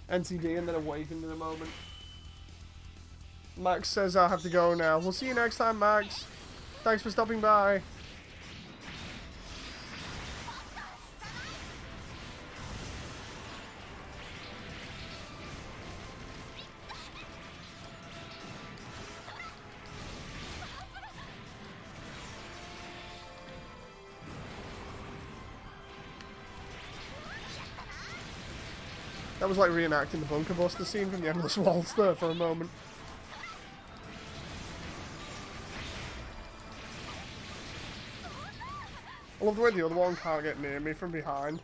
NCD and then Awakened in a moment. Max says I have to go now. We'll see you next time, Max. Thanks for stopping by. That was like reenacting the Bunker Buster scene from the Endless Waltz there for a moment. I love the way the other one can't get near me from behind.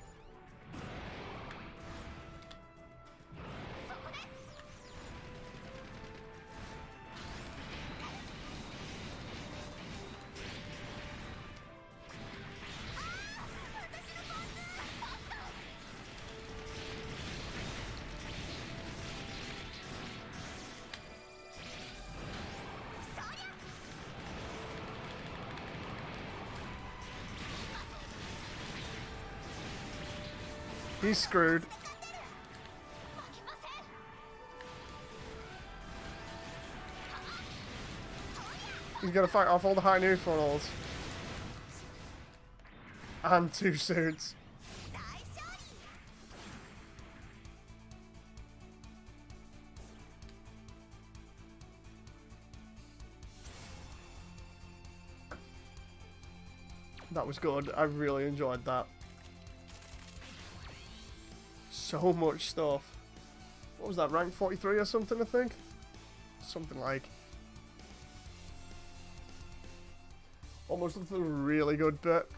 He's screwed. He's gonna fight off all the high new funnels. And 2 suits. That was good. I really enjoyed that. So much stuff. What was that, rank 43 or something, I think? Something like. Almost up to the really good bit.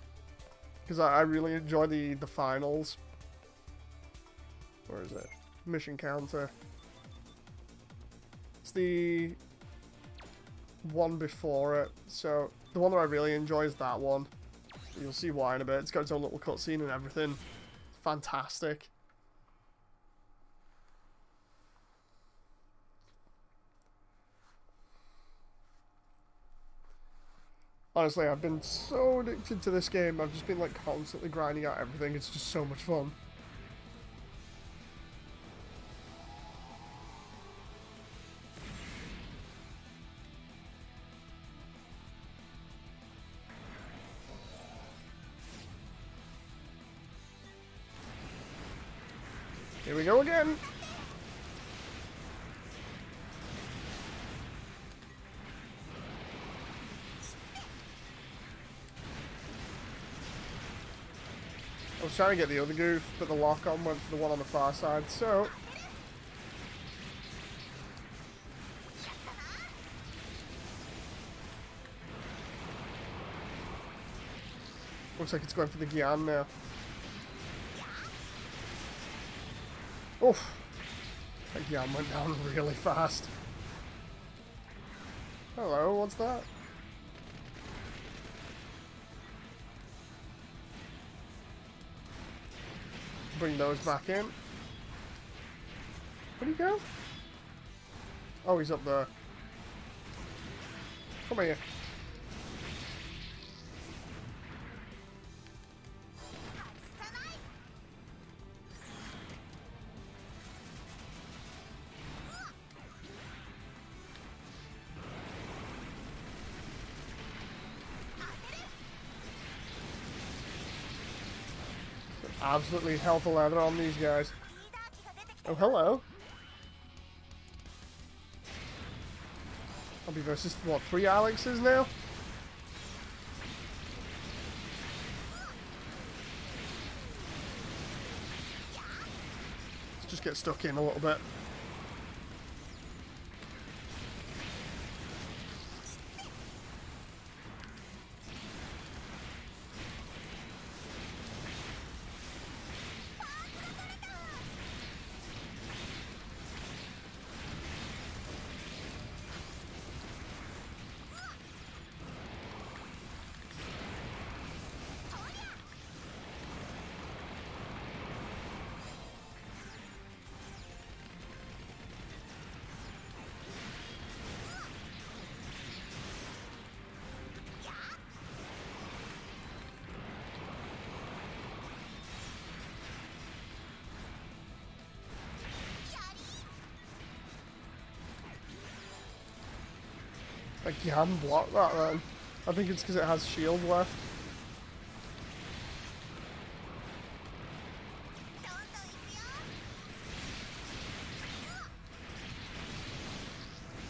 Because I really enjoy the finals. Where is it? Mission counter. It's the one before it. So, the one that I really enjoy is that one. You'll see why in a bit. It's got its own little cutscene and everything. Fantastic. Honestly, I've been so addicted to this game. I've just been like constantly grinding out everything. It's just so much fun. Here we go again. I was trying to get the other goof, but the lock-on went for the one on the far side, so... Looks like it's going for the Gyan now. Oof! That Gyan went down really fast. Hello, what's that? bring those back in. Where'd he go? Oh, he's up there. Come here. Absolutely hell for leather on these guys. Oh, hello. I'll be versus, what, 3 Alexes now? Let's just get stuck in a little bit. I can block that then. I think it's because it has shield left.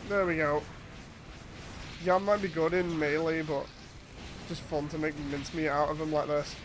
There we go. Yam might be good in melee, but just fun to make mincemeat out of him like this.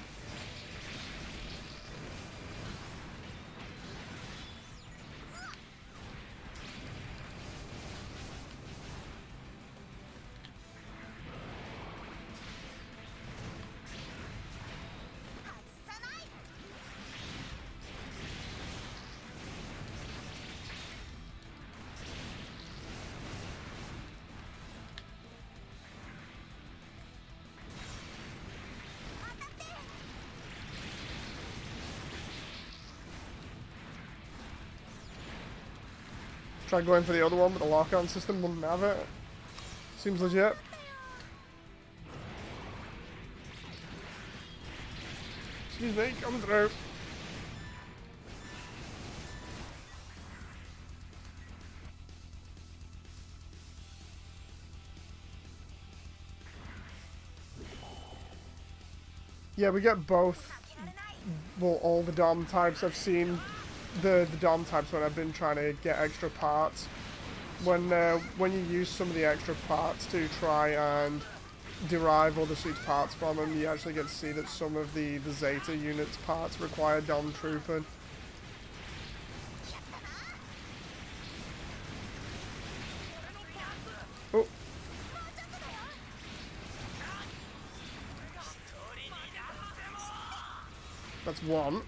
Tried going for the other one, but the lock-on system wouldn't have it. Seems legit. Excuse me, coming through. Yeah, we get both. Well, all the Dom types. I've seen the Dom types when I've been trying to get extra parts. When you use some of the extra parts to try and derive other suits parts from them, you actually get to see that some of the Zeta units parts require Dom trooping. Oh. That's one.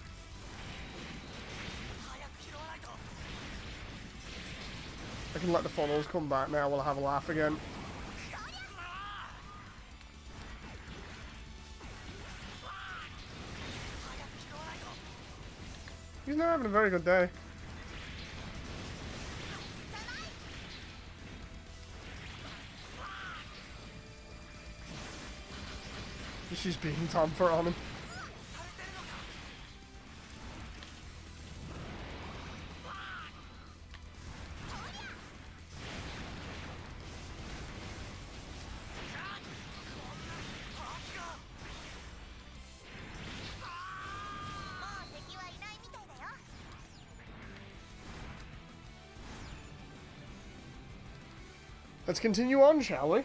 I can let the funnels come back now, we'll have a laugh again. He's not having a very good day. She's beating Tomfer on him. Let's continue on, shall we?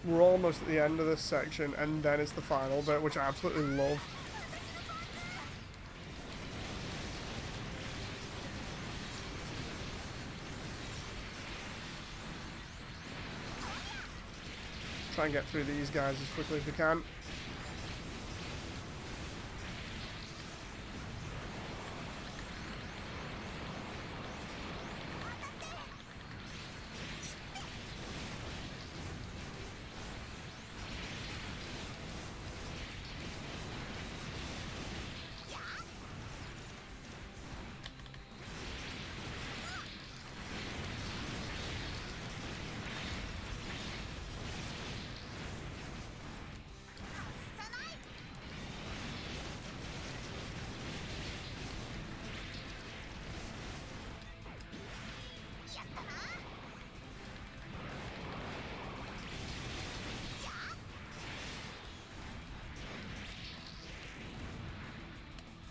We're almost at the end of this section, and then it's the final bit, which I absolutely love. Try and get through these guys as quickly as we can.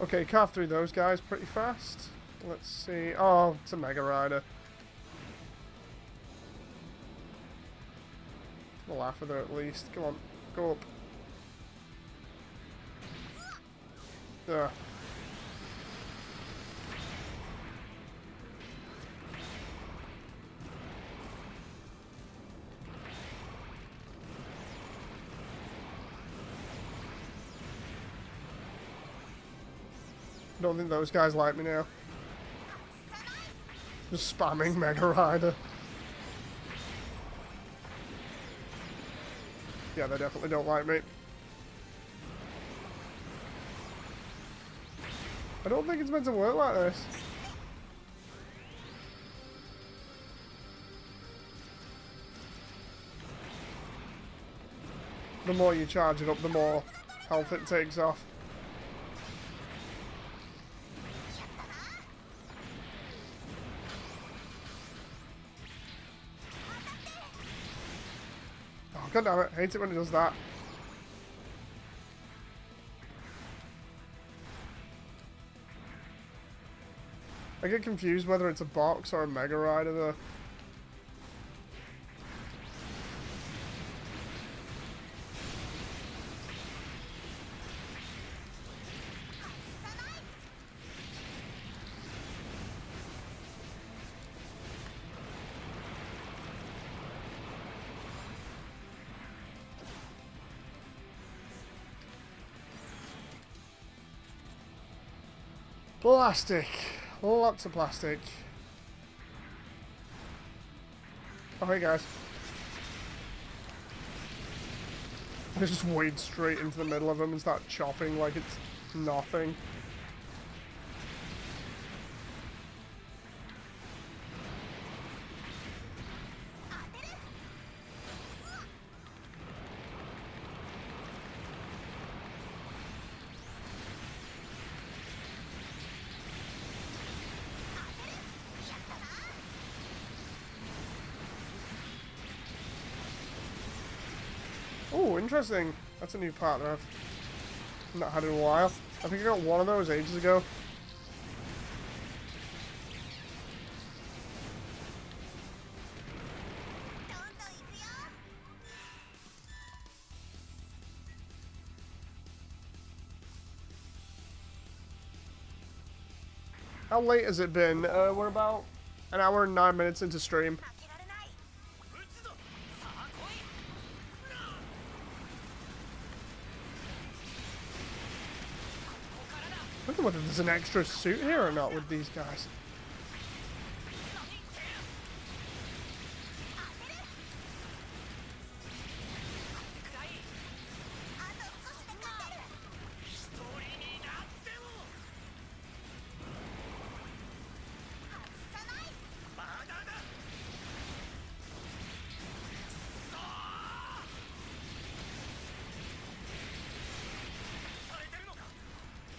Okay, carve through those guys pretty fast. Let's see. Oh, it's a Mega Rider. We'll laugh with her at least. Come on, go up. There. Don't think those guys like me now. Just spamming Mega Rider. Yeah, they definitely don't like me. I don't think it's meant to work like this. The more you charge it up, the more health it takes off. Oh, god damn it. I hate it when it does that. I get confused whether it's a box or a Mega Rider though. Plastic. Lots of plastic. Oh, hey guys. I just wade straight into the middle of them and start chopping like it's nothing. Oh, interesting. That's a new part that I've not had in a while. I think I got one of those ages ago. How late has it been? We're about an hour and 9 minutes into stream. I don't know whether there's an extra suit here or not with these guys.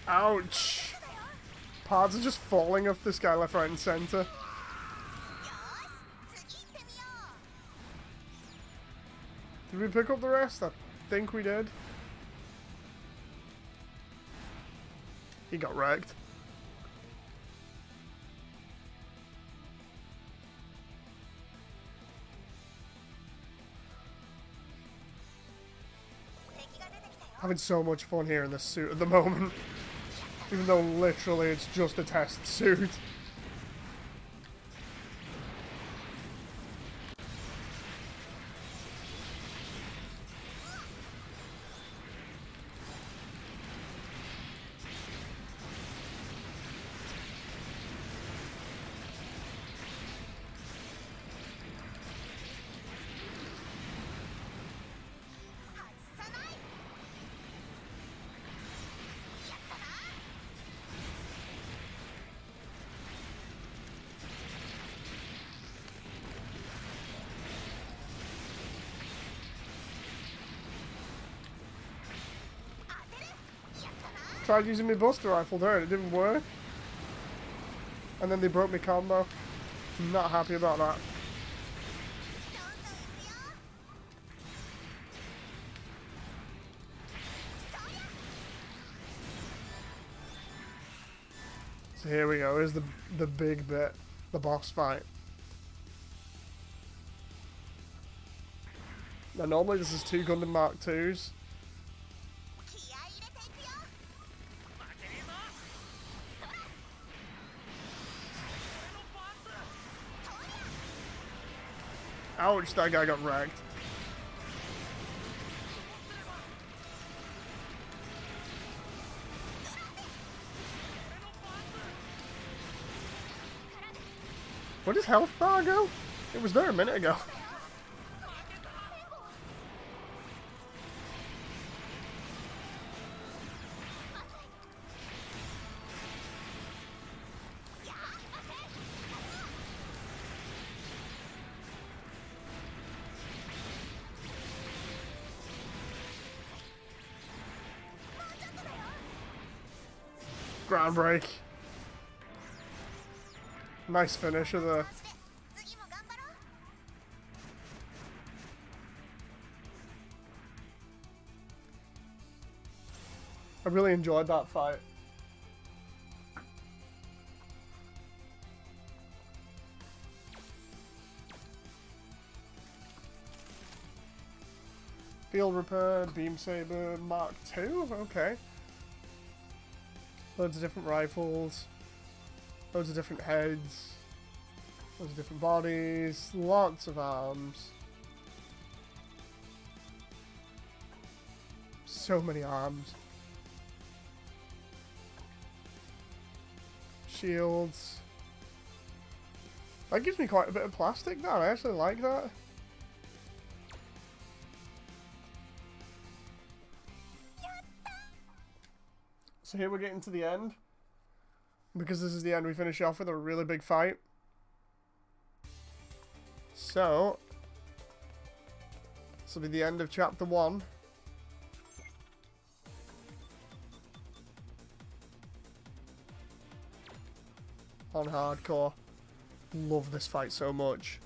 Ouch! Parts are just falling off this guy left, right, and center. Did we pick up the rest? I think we did. He got wrecked. Having so much fun here in this suit at the moment. Even though literally it's just a test suit. Tried using my Buster Rifle there and it didn't work. And then they broke my combo. Not happy about that. So here we go. Here's the big bit, the boss fight. Now normally this is 2 Gundam Mark IIs. Ouch, that guy got wrecked. Where does health bar go? It was there a minute ago. Ground break. Nice finisher there. I really enjoyed that fight. Field repair, beam saber, Mark II? Okay. Loads of different rifles. Loads of different heads. Loads of different bodies. Lots of arms. So many arms. Shields. That gives me quite a bit of plastic now. I actually like that. So here we're getting to the end. Because this is the end, we finish off with a really big fight. So, this will be the end of chapter 1. On hardcore. Love this fight so much.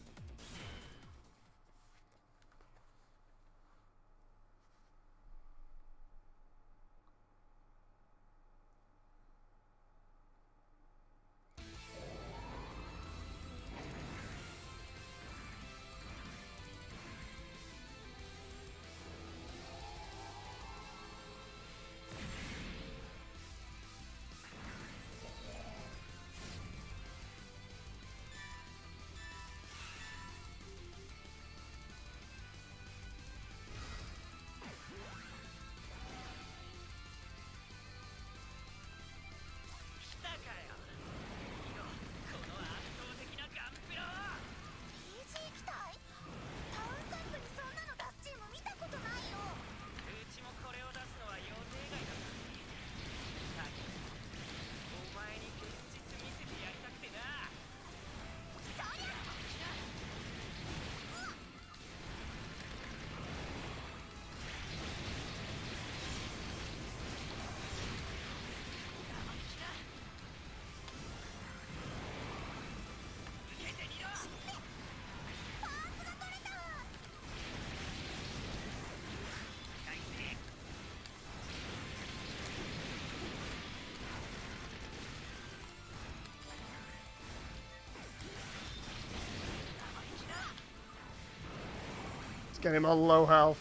Get him on low health.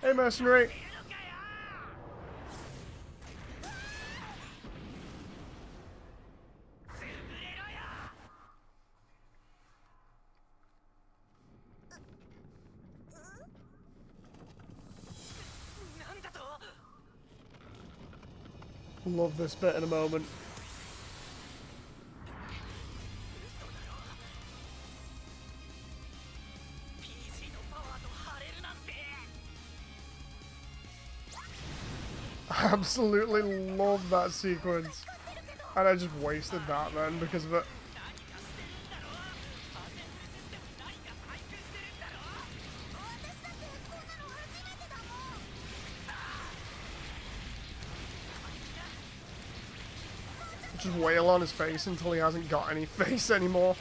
Hey, mercenary. Love this bit in a moment. Absolutely love that sequence. And I just wasted that then because of it. Just wail on his face until he hasn't got any face anymore.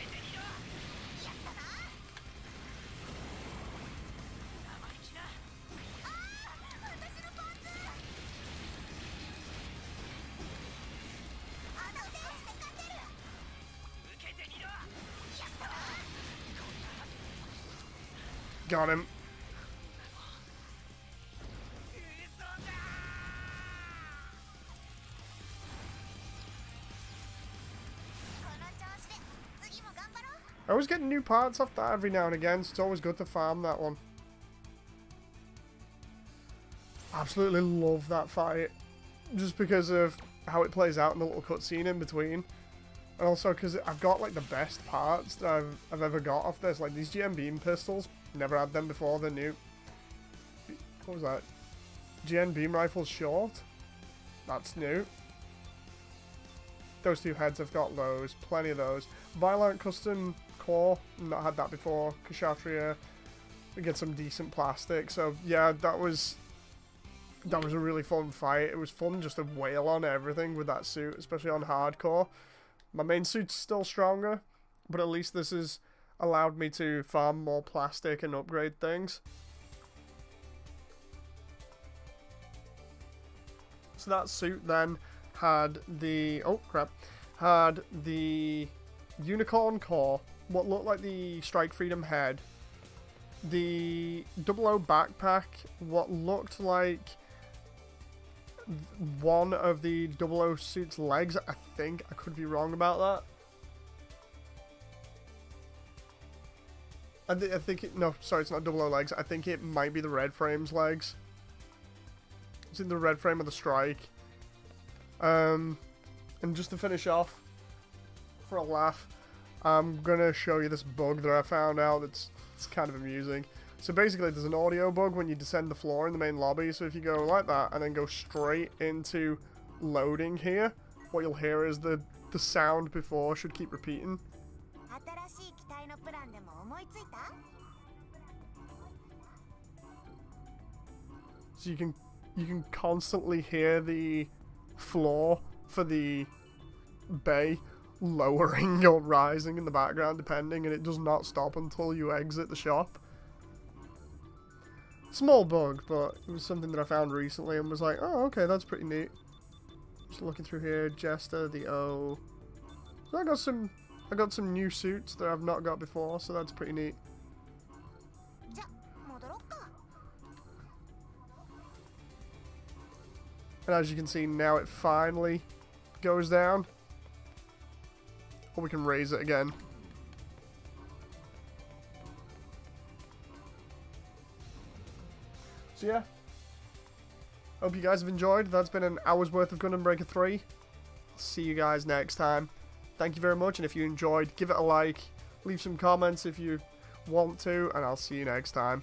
Got him. I always get new parts off that every now and again, so it's always good to farm that one. Absolutely love that fight. Just because of how it plays out in the little cutscene in between. And also because I've got like the best parts that I've ever got off this. Like these GM beam pistols. Never had them before, they're new. What was that? GN beam rifles short? That's new. Those two heads, I've got those. Plenty of those. Violent custom core, not had that before. Kshatriya, we get some decent plastic. So yeah, that was a really fun fight. It was fun just to wail on everything with that suit, especially on hardcore. My main suit's still stronger, but at least this has allowed me to farm more plastic and upgrade things. So that suit then had the had the unicorn core, what looked like the Strike Freedom head, the 00 backpack, what looked like one of the 00 suit's legs. I think I could be wrong about that. I think it, no, sorry, it's not 00 legs. I think it might be the Red Frame's legs. It's in the Red Frame of the Strike. And just to finish off, for a laugh, I'm gonna show you this bug that I found out it's kind of amusing. So basically there's an audio bug when you descend the floor in the main lobby, so if you go like that and then go straight into loading here, what you'll hear is the sound before should keep repeating. So you can constantly hear the floor for the bay lowering or rising in the background depending, and it does not stop until you exit the shop. Small bug, but it was something that I found recently and was like, oh, okay, that's pretty neat. Just looking through here, Jester, the O. So I got some new suits that I've not got before, so that's pretty neat. And as you can see now, it finally goes down. Or we can raise it again. So yeah, hope you guys have enjoyed. That's been an hour's worth of Gundam Breaker 3. See you guys next time. Thank you very much, and if you enjoyed, give it a like, leave some comments if you want to, and I'll see you next time.